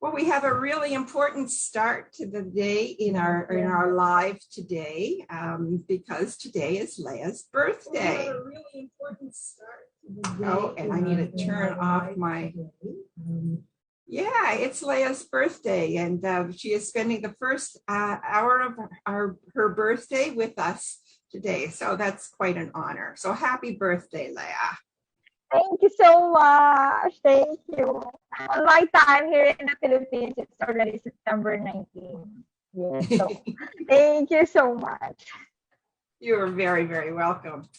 Well, we have a really important start to the day in our live today, because today is Leah's birthday. We have a really important start to the day. Oh, and I need to turn off my. Yeah, it's Leah's birthday, and she is spending the first hour of her birthday with us today. So that's quite an honor. So happy birthday, Leah. Thank you so much. Thank you. On my time here in the Philippines, it's already September 19th. Yes, so thank you so much. You're very, very welcome.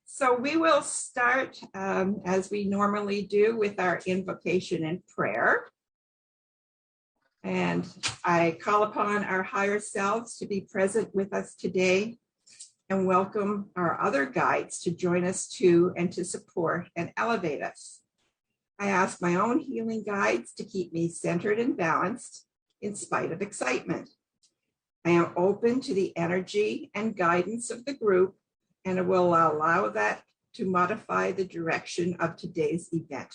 So we will start as we normally do with our invocation and prayer. And I call upon our higher selves to be present with us today and welcome our other guides to join us too and to support and elevate us. I ask my own healing guides to keep me centered and balanced in spite of excitement. I am open to the energy and guidance of the group, and I will allow that to modify the direction of today's event.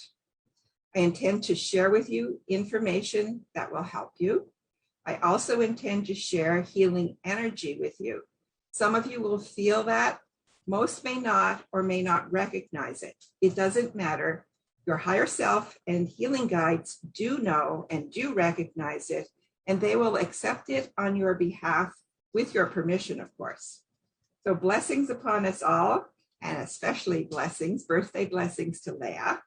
I intend to share with you information that will help you. I also intend to share healing energy with you. Some of you will feel that, most may not or may not recognize it. It doesn't matter. Your higher self and healing guides do know and do recognize it, and they will accept it on your behalf with your permission, of course. So blessings upon us all, and especially birthday blessings to Leah.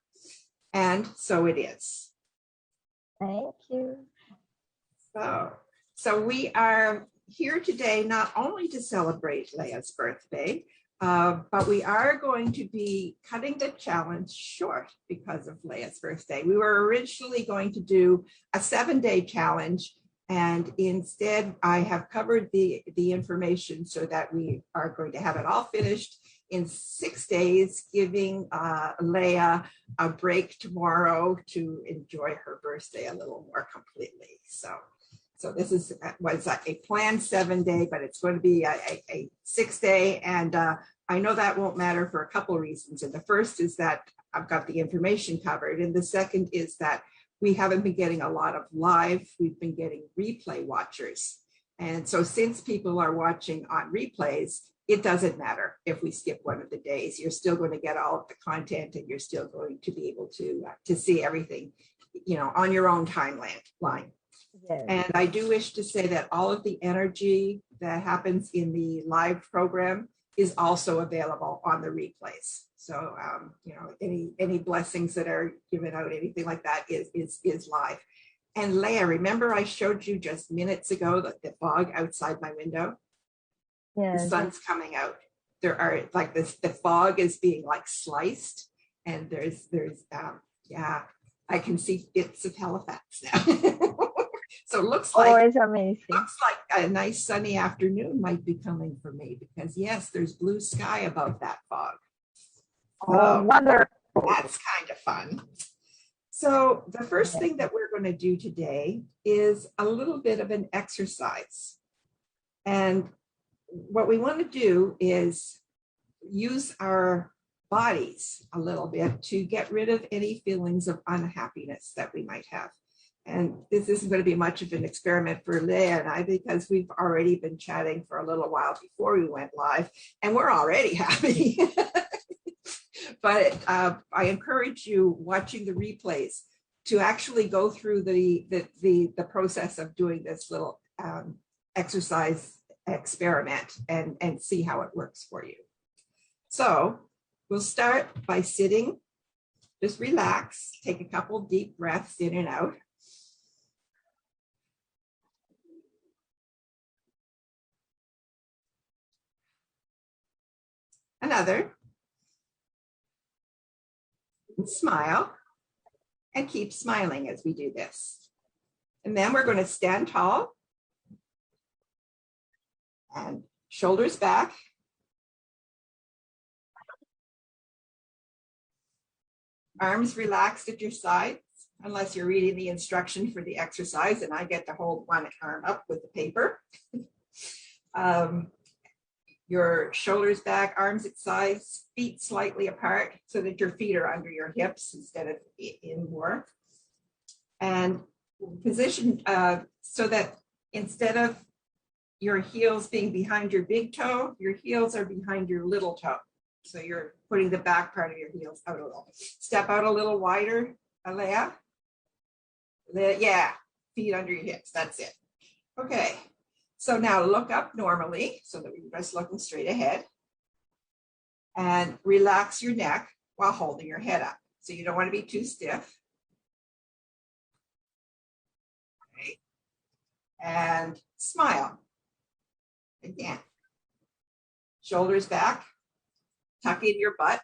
And so it is. Thank you. So we are here today not only to celebrate Leah's birthday, but we are going to be cutting the challenge short because of Leah's birthday. We were originally going to do a 7-day challenge, and instead I have covered the information so that we are going to have it all finished in 6 days, giving Leah a break tomorrow to enjoy her birthday a little more completely. So this was a planned 7-day, but it's going to be a 6-day. And I know that won't matter for a couple of reasons. And the first is that I've got the information covered. And the second is that we haven't been getting a lot of live, we've been getting replay watchers. And so since people are watching on replays, it doesn't matter if we skip one of the days. You're still going to get all of the content, and you're still going to be able to see everything, on your own timeline. Yes. And I do wish to say that all of the energy that happens in the live program is also available on the replays. So, any blessings that are given out, anything like that is live. And Leah, remember I showed you just minutes ago the fog outside my window? Yes. The sun's coming out. There are like this, the fog is being like sliced, and there's I can see bits of Halifax now. So it looks like it's amazing. Looks like a nice sunny afternoon might be coming for me, because yes, there's blue sky above that fog. Oh, wonderful. That's kind of fun. So the first thing that we're going to do today is a little bit of an exercise. And what we want to do is use our bodies a little bit to get rid of any feelings of unhappiness that we might have. And this isn't going to be much of an experiment for Leah and I, because we've already been chatting for a little while before we went live, and we're already happy. But I encourage you watching the replays to actually go through the process of doing this little exercise experiment and see how it works for you. So we'll start by sitting. Just relax, take a couple deep breaths in and out. Another. And smile, and keep smiling as we do this. And then we're going to stand tall and shoulders back. Arms relaxed at your sides, unless you're reading the instruction for the exercise, and I get to hold one arm up with the paper. Your shoulders back, arms at sides, feet slightly apart so that your feet are under your hips instead of in more. And position so that instead of your heels being behind your big toe, your heels are behind your little toe. So you're putting the back part of your heels out a little. Step out a little wider, Alea. Yeah, feet under your hips, that's it. Okay, so now look up normally so that we're just looking straight ahead. And relax your neck while holding your head up. So you don't want to be too stiff. Okay. And smile. Again. Shoulders back. Tuck in your butt.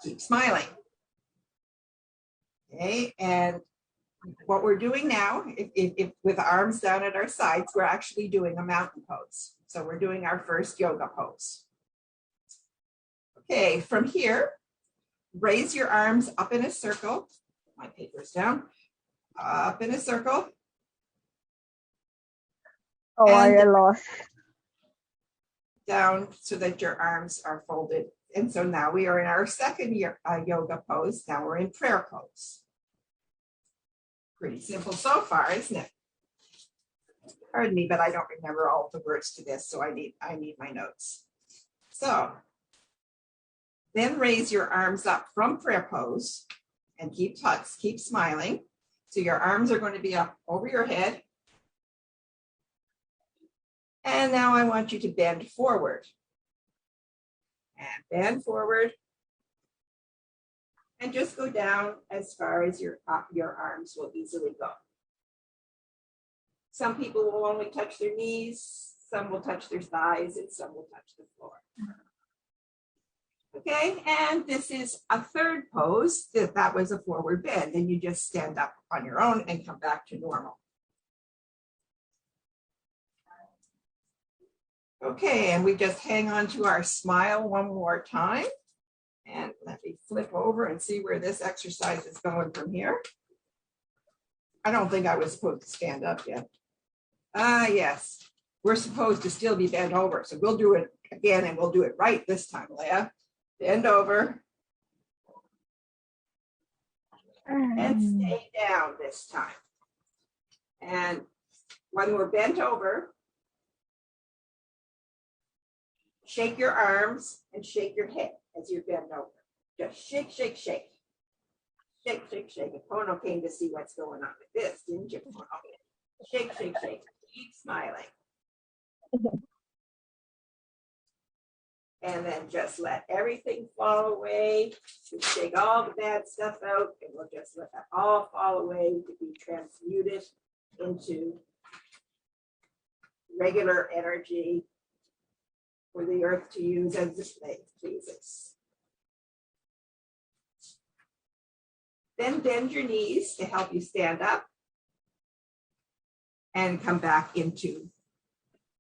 Keep smiling. Okay, and what we're doing now, if with arms down at our sides, we're actually doing a mountain pose. So we're doing our first yoga pose. Okay, from here, raise your arms up in a circle. My paper's down. Up in a circle. Oh, I lost. Down so that your arms are folded. And so now we are in our second yoga pose. Now we're in prayer pose. Pretty simple so far, isn't it? Pardon me, but I don't remember all the words to this, so I need my notes. So then raise your arms up from prayer pose and keep smiling. So your arms are going to be up over your head. And now I want you to bend forward. And bend forward. And just go down as far as your arms will easily go. Some people will only touch their knees, some will touch their thighs, and some will touch the floor. Okay, and this is a third pose. That was a forward bend, and you just stand up on your own and come back to normal. Okay, and we just hang on to our smile one more time. And let me flip over and see where this exercise is going from here. I don't think I was supposed to stand up yet. Yes, we're supposed to still be bent over. So we'll do it again, and we'll do it right this time, Leah. Bend over. And stay down this time. And when we're bent over, shake your arms and shake your head as you're bent over. Just shake, shake, shake. Shake, shake, shake. And Pono came to see what's going on with this, didn't you, Pono? Shake, shake, shake. Keep smiling. And then just let everything fall away. We shake all the bad stuff out, and we'll just let that all fall away to be transmuted into regular energy for the earth to use as it pleases. Then bend your knees to help you stand up and come back into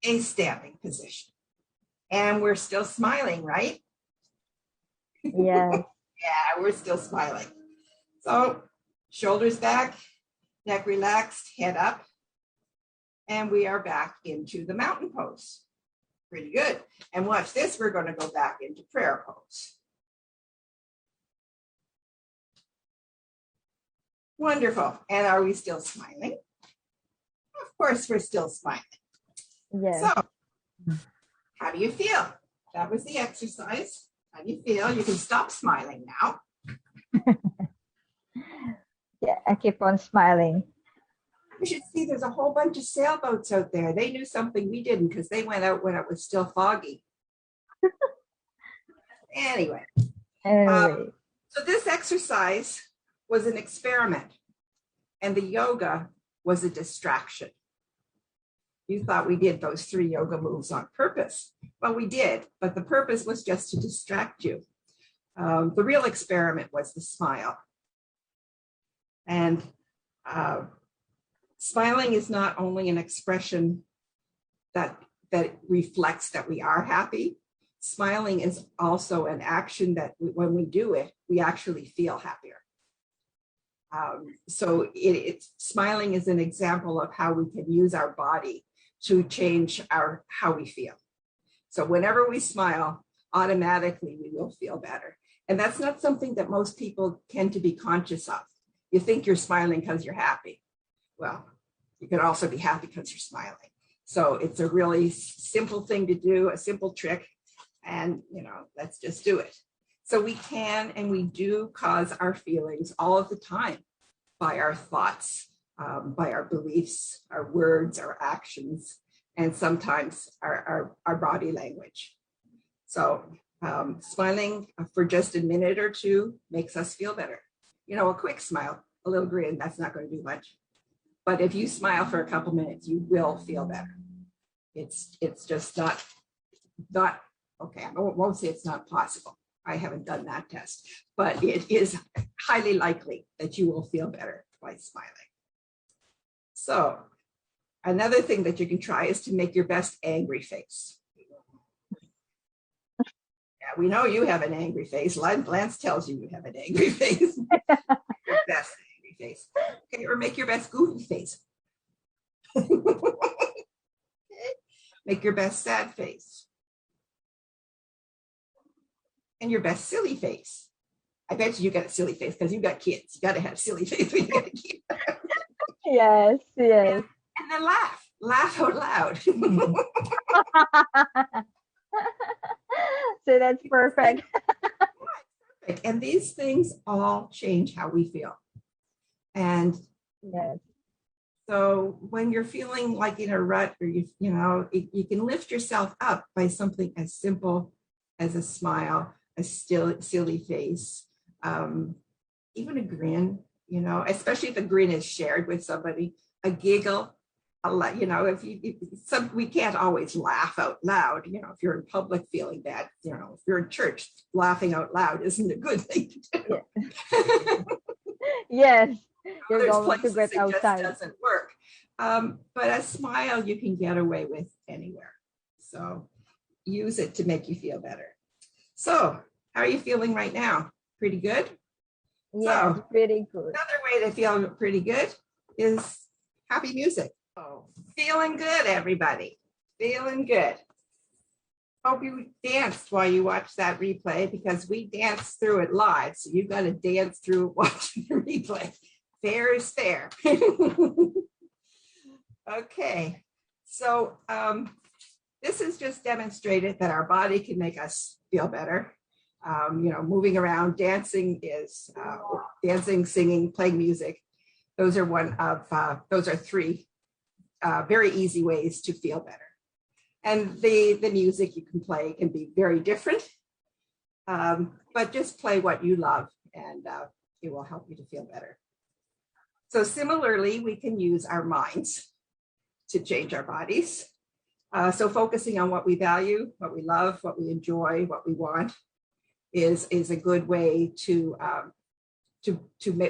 a standing position. And we're still smiling, right? Yeah. Yeah, we're still smiling. So shoulders back, neck relaxed, head up. And we are back into the mountain pose. Pretty good. And watch this, we're going to go back into prayer pose. Wonderful. And are we still smiling? Of course, we're still smiling. Yes. So, how do you feel? That was the exercise. How do you feel? You can stop smiling now. Yeah, I keep on smiling. You should see there's a whole bunch of sailboats out there. They knew something we didn't because they went out when it was still foggy. Anyway. So this exercise was an experiment, and the yoga was a distraction. You thought we did those 3 yoga moves on purpose. Well, we did, but the purpose was just to distract you. The real experiment was the smile. And smiling is not only an expression that reflects that we are happy. Smiling is also an action that when we do it, we actually feel happier. So smiling is an example of how we can use our body to change how we feel. So whenever we smile, automatically we will feel better. And that's not something that most people tend to be conscious of. You think you're smiling because you're happy. Well, you can also be happy because you're smiling. So it's a really simple thing to do, a simple trick, and let's just do it. So we can and we do cause our feelings all of the time by our thoughts, by our beliefs, our words, our actions, and sometimes our body language. So smiling for just a minute or two makes us feel better. A quick smile, a little grin, that's not going to do much. But if you smile for a couple minutes, you will feel better. It's just not okay. I won't say it's not possible. I haven't done that test, but it is highly likely that you will feel better by smiling. So another thing that you can try is to make your best angry face. Yeah, we know you have an angry face. Lance tells you have an angry face. Your best angry face. Okay, or make your best goofy face. Make your best sad face. And your best silly face. I bet you got a silly face because you got kids. You got to have a silly face when you got a kid. Yes. And then laugh out loud. So that's perfect. And these things all change how we feel. And yes. So when you're feeling like in a rut, or you can lift yourself up by something as simple as a smile, a silly face, even a grin. Especially if a grin is shared with somebody, a giggle. We can't always laugh out loud. If you're in public feeling bad, if you're in church, laughing out loud isn't a good thing to do. Yes. You're There's going places to get it outside. just doesn't work. But a smile you can get away with anywhere. So use it to make you feel better. So how are you feeling right now? Pretty good? Yes, so, pretty good. Another way to feel pretty good is happy music. Oh, feeling good, everybody. Feeling good. Hope you danced while you watched that replay, because we danced through it live. So you've got to dance through it watching the replay. Fair is fair. Okay. So this has just demonstrated that our body can make us feel better. Moving around, dancing, singing, playing music. Those are three very easy ways to feel better. And the music you can play can be very different, but just play what you love, and it will help you to feel better. So similarly, we can use our minds to change our bodies. So focusing on what we value, what we love, what we enjoy, what we want is a good way to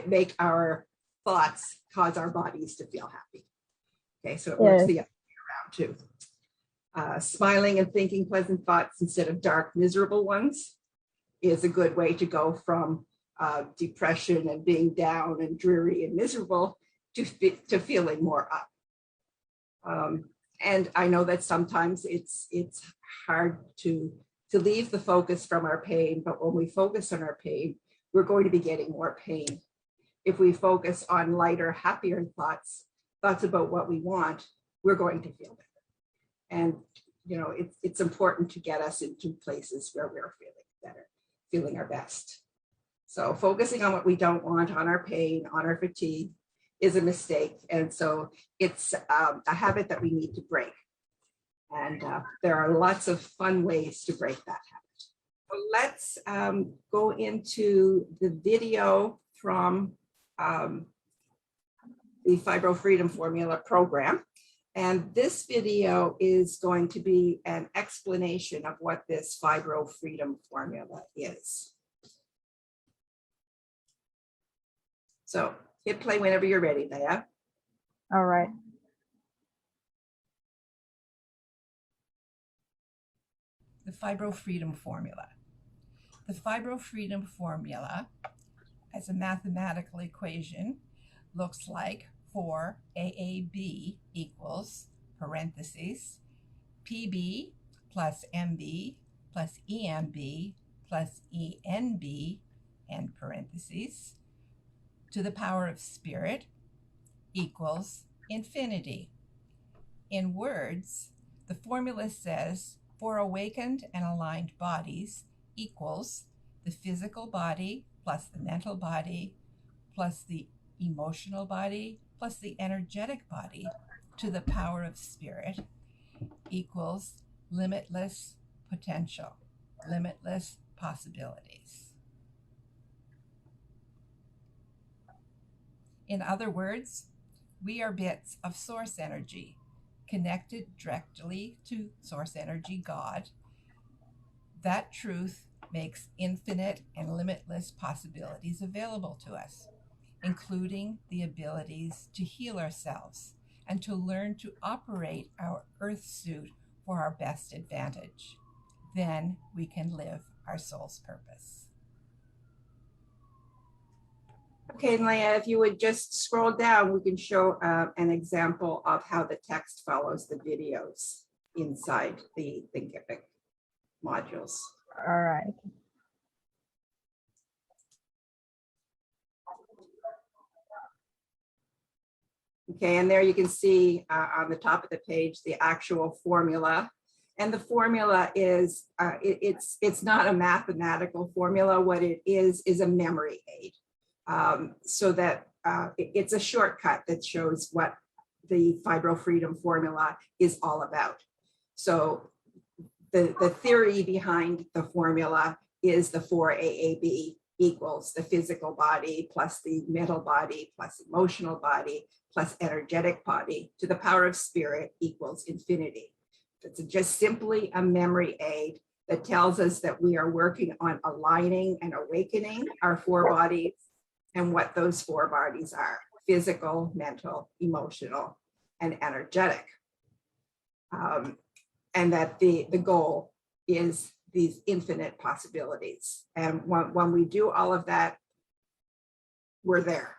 make our thoughts cause our bodies to feel happy. Okay, so it works the other way around too. Smiling and thinking pleasant thoughts instead of dark, miserable ones is a good way to go from depression and being down and dreary and miserable to feeling more up. And I know that sometimes it's hard to leave the focus from our pain, but when we focus on our pain, we're going to be getting more pain. If we focus on lighter, happier thoughts about what we want, we're going to feel better. And it's important to get us into places where we're feeling better, feeling our best. So focusing on what we don't want, on our pain, on our fatigue, is a mistake. And so it's a habit that we need to break. And there are lots of fun ways to break that habit. So let's go into the video from the Fibro Freedom Formula program. And this video is going to be an explanation of what this Fibro Freedom Formula is. So hit play whenever you're ready, Leah. All right. The Fibro Freedom Formula. The Fibro Freedom Formula, as a mathematical equation, looks like 4AAB equals, parentheses, PB plus MB plus EMB plus ENB, and parentheses, to the power of spirit equals infinity. In words, the formula says for awakened and aligned bodies equals the physical body plus the mental body plus the emotional body plus the energetic body to the power of spirit equals limitless potential, limitless possibilities. In other words, we are bits of source energy connected directly to source energy God. That truth makes infinite and limitless possibilities available to us, including the abilities to heal ourselves and to learn to operate our earth suit for our best advantage. Then we can live our soul's purpose. Okay, and Leah, if you would just scroll down, we can show an example of how the text follows the videos inside the Thinkific modules. All right. Okay, and there you can see on the top of the page the actual formula. And the formula is, it's not a mathematical formula. What it is a memory aid. So that it's a shortcut that shows what the Fibro Freedom formula is all about. So the theory behind the formula is the 4AAB equals the physical body plus the mental body plus emotional body plus energetic body to the power of spirit equals infinity. It's just simply a memory aid that tells us that we are working on aligning and awakening our four bodies and what those four bodies are: physical, mental, emotional, and energetic. And that the goal is these infinite possibilities. And when we do all of that, we're there.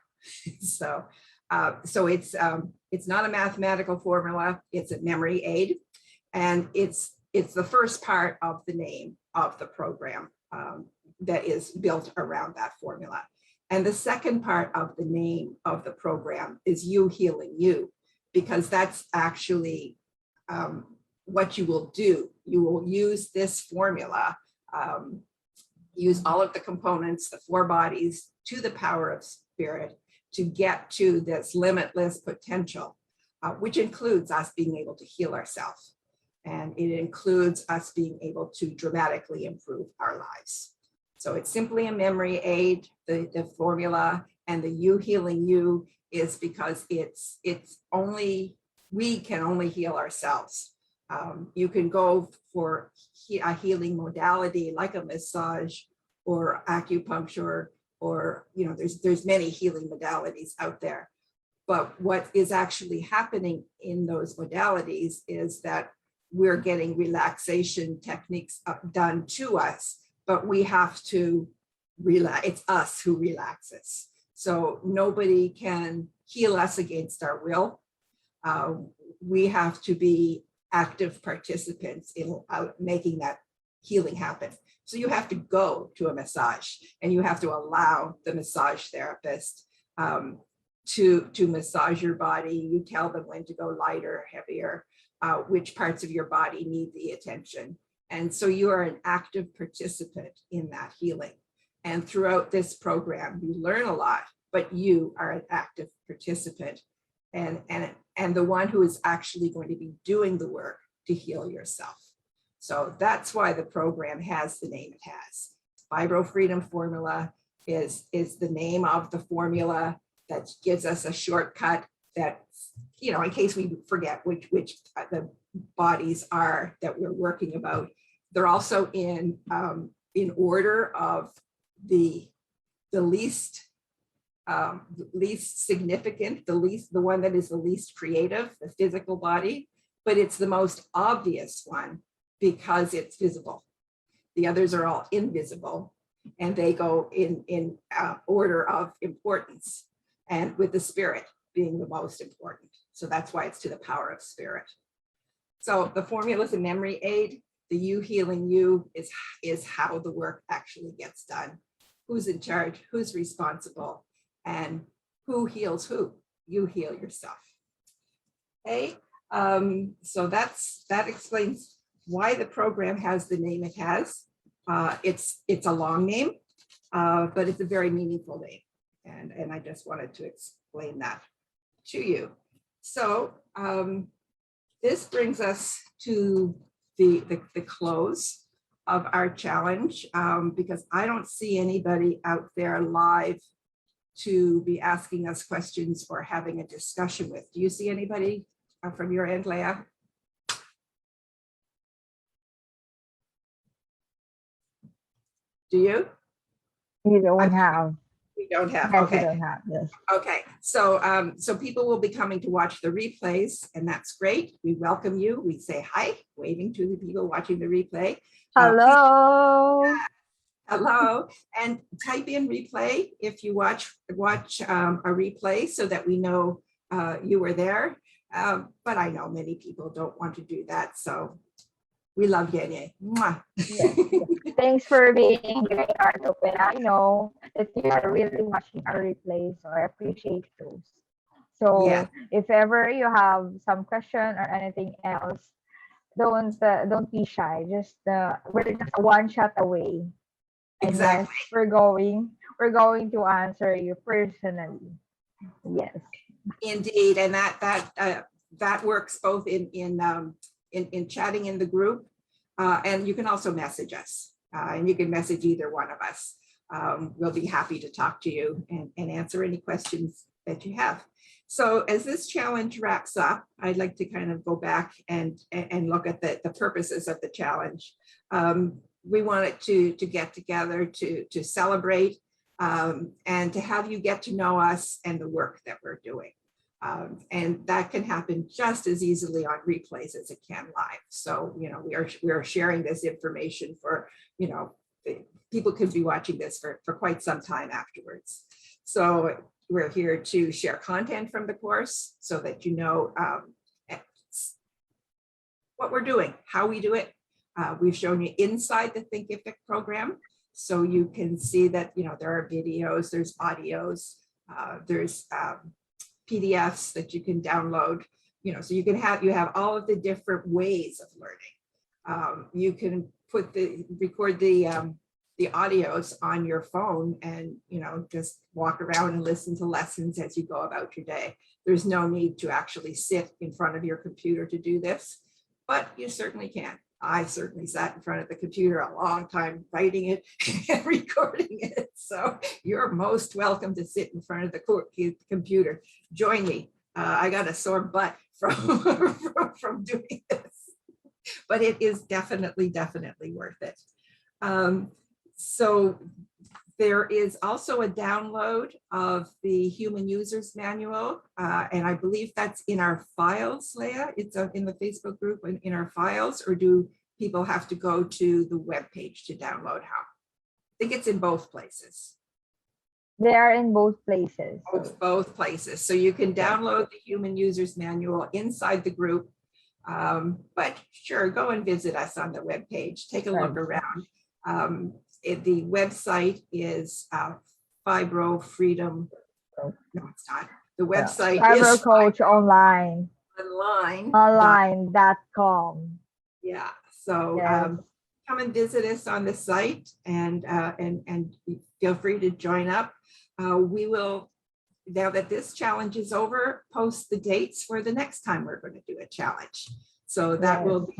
So it's not a mathematical formula, it's a memory aid. And it's the first part of the name of the program that is built around that formula. And the second part of the name of the program is You Healing You, because that's actually what you will do. You will use this formula, use all of the components, the four bodies, to the power of spirit to get to this limitless potential, which includes us being able to heal ourselves. And it includes us being able to dramatically improve our lives. So it's simply a memory aid, the formula, and the You Healing You is because we can only heal ourselves. You can go for a healing modality like a massage or acupuncture, or there's many healing modalities out there. But what is actually happening in those modalities is that we're getting relaxation techniques done to us, but we have to relax. It's us who relaxes. So nobody can heal us against our will. We have to be active participants in making that healing happen. So you have to go to a massage, and you have to allow the massage therapist to massage your body. You tell them when to go lighter, heavier, which parts of your body need the attention. And so you are an active participant in that healing. And throughout this program, you learn a lot, but you are an active participant and the one who is actually going to be doing the work to heal yourself. So that's why the program has the name it has. Fibro Freedom Formula is the name of the formula that gives us a shortcut that, in case we forget which the bodies are that we're working about. They're also in order of the least significant, the one that is the least creative, the physical body, but it's the most obvious one because it's visible. The others are all invisible, and they go in order of importance, and with the spirit being the most important. So that's why it's to the power of spirit. So the formula is a memory aid. The You Healing You is how the work actually gets done. Who's in charge? Who's responsible? And who heals who? You heal yourself. Okay, so that explains why the program has the name it has. It's a long name, but it's a very meaningful name. And I just wanted to explain that to you. So this brings us to the close of our challenge, because I don't see anybody out there live to be asking us questions or having a discussion with. Do you see anybody from your end, Leah? Do you? We don't have. We don't have. Yes, Okay. we don't have. Yes. Okay. So so people will be coming to watch the replays, and that's great. We welcome you. We say hi, waving to the people watching the replay. Hello. Hello, and type in replay if you watch a replay so that we know you were there. But I know many people don't want to do that, so we love you. Mwah. Yes. Thanks for being very heart open. I know that you are really watching our replays, so I appreciate those. So Yeah. if ever you have some question or anything else, don't be shy. Just we're just one shot away. And Exactly. yes, we're going to answer you personally. Yes. Indeed, and that works both in chatting in the group, and you can also message us, and you can message either one of us. We'll be happy to talk to you and answer any questions that you have. So as this challenge wraps up, I'd like to kind of go back and look at the purposes of the challenge. We wanted to get together to celebrate and to have you get to know us and the work that we're doing. And that can happen just as easily on replays as it can live. So, you know, we are sharing this information for, you know, people could be watching this for quite some time afterwards. So we're here to share content from the course so that you know what we're doing, how we do it. We've shown you inside the Thinkific program, so you can see that, you know, there are videos, there's audios, there's PDFs that you can download, you know, so you have all of the different ways of learning. You can record the audios on your phone and, you know, just walk around and listen to lessons as you go about your day. There's no need to actually sit in front of your computer to do this, but you certainly can. I certainly sat in front of the computer a long time writing it and recording it. So you're most welcome to sit in front of the computer. Join me. I got a sore butt from doing this, but it is definitely worth it. So there is also a download of the Human Users Manual, and I believe that's in our files, Leah. It's in the Facebook group and in our files, or do people have to go to the web page to download how? I think it's in both places. They are in both places. Both places. So you can download the Human Users Manual inside the group, but sure, go and visit us on the web page. Take a look around. The website is Fibro Freedom. No, it's not. The website Fibro is Coach Online. Online.com. Yeah. So Yes. come and visit us on the site and feel free to join up. We will, now that this challenge is over, post the dates for the next time we're going to do a challenge. So that will be,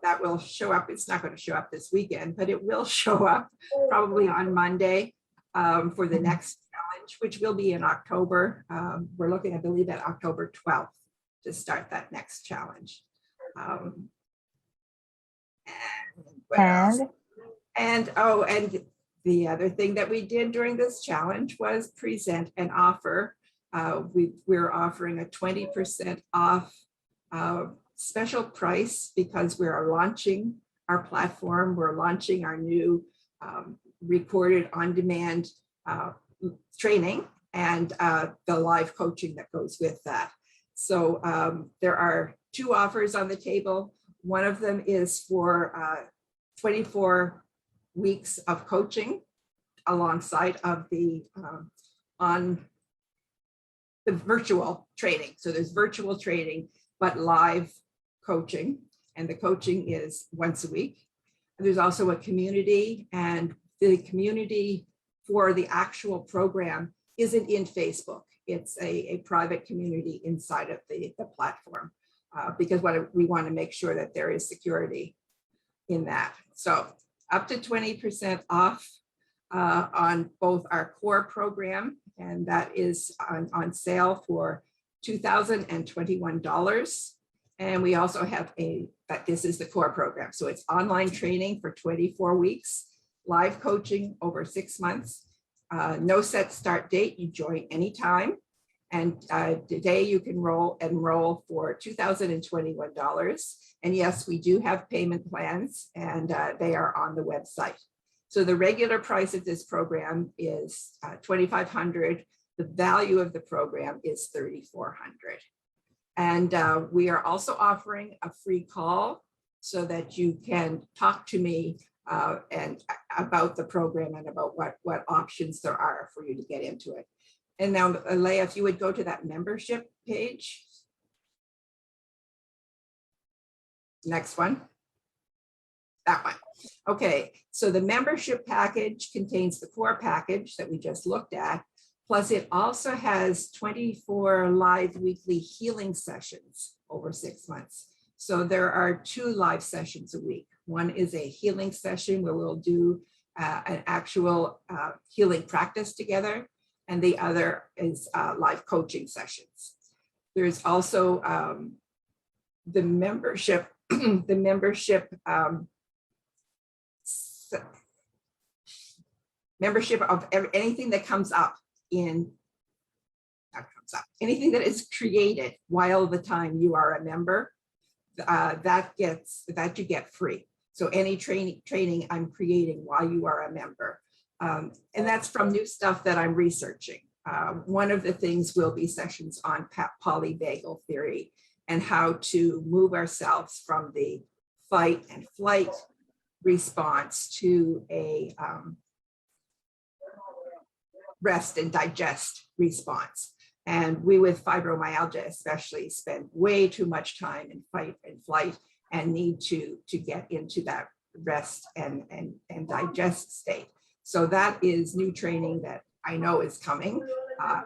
that will show up. It's not going to show up this weekend, but it will show up probably on Monday for the next challenge, which will be in October. We're looking, I believe, at October 12th to start that next challenge. And the other thing that we did during this challenge was present an offer. We're offering a 20% off special price because we are launching our platform. We're launching our new recorded on-demand training and the live coaching that goes with that. So there are two offers on the table. One of them is for 24 weeks of coaching alongside of the on the virtual training. So there's virtual training, but live coaching, and the coaching is once a week. There's also a community, and the community for the actual program isn't in Facebook. It's a private community inside of the platform, because we want to make sure that there is security in that. So up to 20% off on both our core program, and that is on sale for $2,021. And we also have this is the core program. So it's online training for 24 weeks, live coaching over 6 months, no set start date, you join anytime. And today you can enroll for $2,021. And yes, we do have payment plans, and they are on the website. So the regular price of this program is $2,500. The value of the program is $3,400. And we are also offering a free call so that you can talk to me and about the program and about what options there are for you to get into it. And now, Leah, if you would go to that membership page. Next one. That one. Okay, so the membership package contains the core package that we just looked at, plus it also has 24 live weekly healing sessions over 6 months. So there are 2 live sessions a week. One is a healing session where we'll do an actual healing practice together, and the other is live coaching sessions. There's also the membership, membership of anything that comes up anything that is created while the time you are a member, that you get free. So any training I'm creating while you are a member. And that's from new stuff that I'm researching. One of the things will be sessions on polyvagal theory and how to move ourselves from the fight and flight response to a rest and digest response. And we with fibromyalgia especially spend way too much time in fight and flight and need to get into that rest and digest state. So that is new training that I know is coming,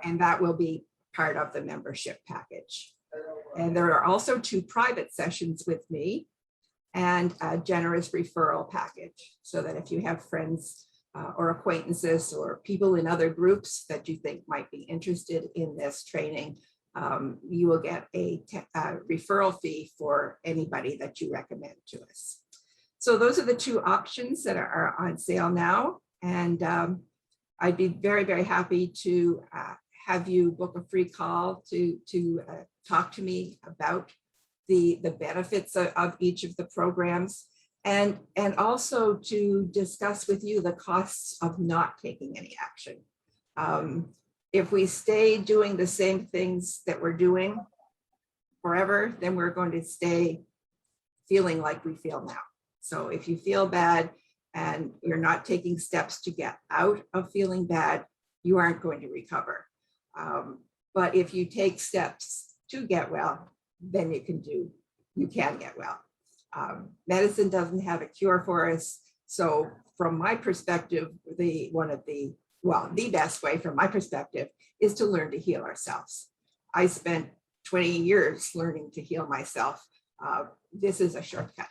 and that will be part of the membership package. And there are also 2 private sessions with me and a generous referral package, so that if you have friends or acquaintances or people in other groups that you think might be interested in this training, you will get a referral fee for anybody that you recommend to us. So those are the 2 options that are on sale now. And I'd be very, very happy to have you book a free call to talk to me about the benefits of each of the programs, and also to discuss with you the costs of not taking any action. If we stay doing the same things that we're doing forever, then we're going to stay feeling like we feel now. So if you feel bad and you're not taking steps to get out of feeling bad, you aren't going to recover. But if you take steps to get well, then you can get well. Medicine doesn't have a cure for us. So from my perspective, the best way from my perspective is to learn to heal ourselves. I spent 20 years learning to heal myself. This is a shortcut.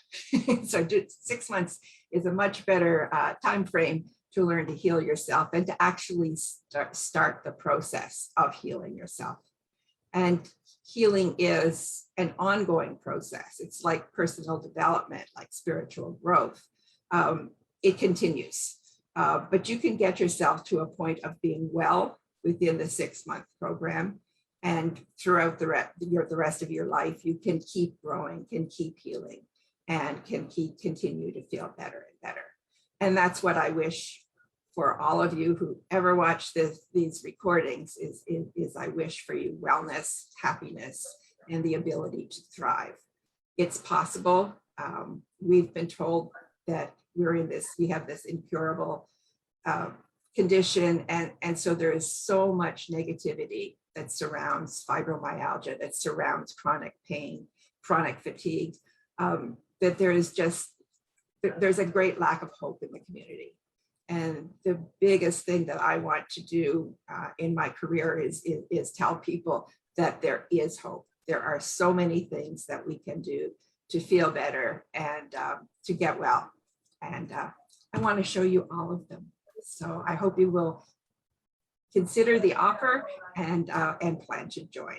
So 6 months is a much better time frame to learn to heal yourself and to actually start the process of healing yourself. And healing is an ongoing process. It's like personal development, like spiritual growth. It continues, but you can get yourself to a point of being well within the 6-month program. And throughout the rest of your life, you can keep growing, can keep healing, and can continue to feel better and better. And that's what I wish for all of you who ever watch these recordings is I wish for you wellness, happiness, and the ability to thrive. It's possible. We've been told that we have this incurable condition. And so there is so much negativity that surrounds fibromyalgia, that surrounds chronic pain, chronic fatigue, that there's a great lack of hope in the community. And the biggest thing that I want to do in my career is tell people that there is hope. There are so many things that we can do to feel better and to get well. And I want to show you all of them. So I hope you will consider the offer and plan to join.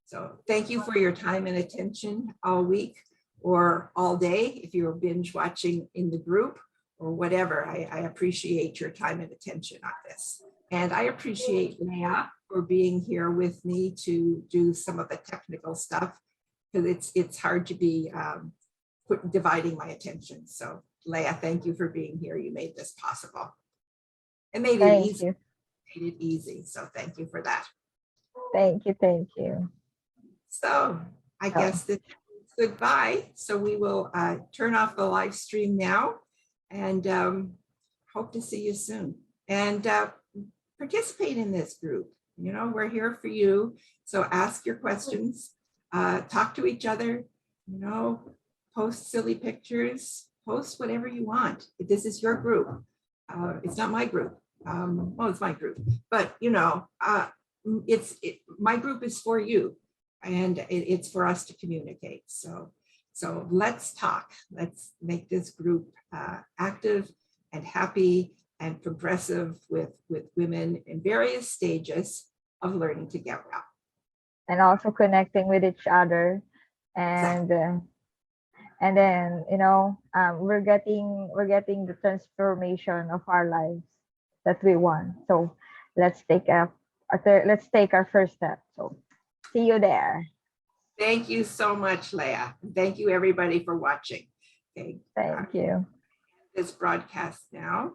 So thank you for your time and attention all week or all day if you're binge watching in the group or whatever. I appreciate your time and attention on this. And I appreciate Leah for being here with me to do some of the technical stuff, because it's hard to be dividing my attention. So Leah, thank you for being here. You made this possible. It made it easy. Made it easy. So thank you for that. Thank you. Thank you. So I guess this is goodbye. So we will turn off the live stream now and hope to see you soon. And participate in this group. You know, we're here for you. So ask your questions, talk to each other, you know, post silly pictures, post whatever you want. This is your group. It's not my group. Well, it's my group, but you know, my group is for you, and it's for us to communicate. So let's talk. Let's make this group active and happy and progressive with women in various stages of learning to get well. And also connecting with each other, and and then, you know, we're getting the transformation of our lives that we want. So let's take our first step. So see you there. Thank you so much, Leah. Thank you everybody for watching. Okay. Thank you. This broadcast now.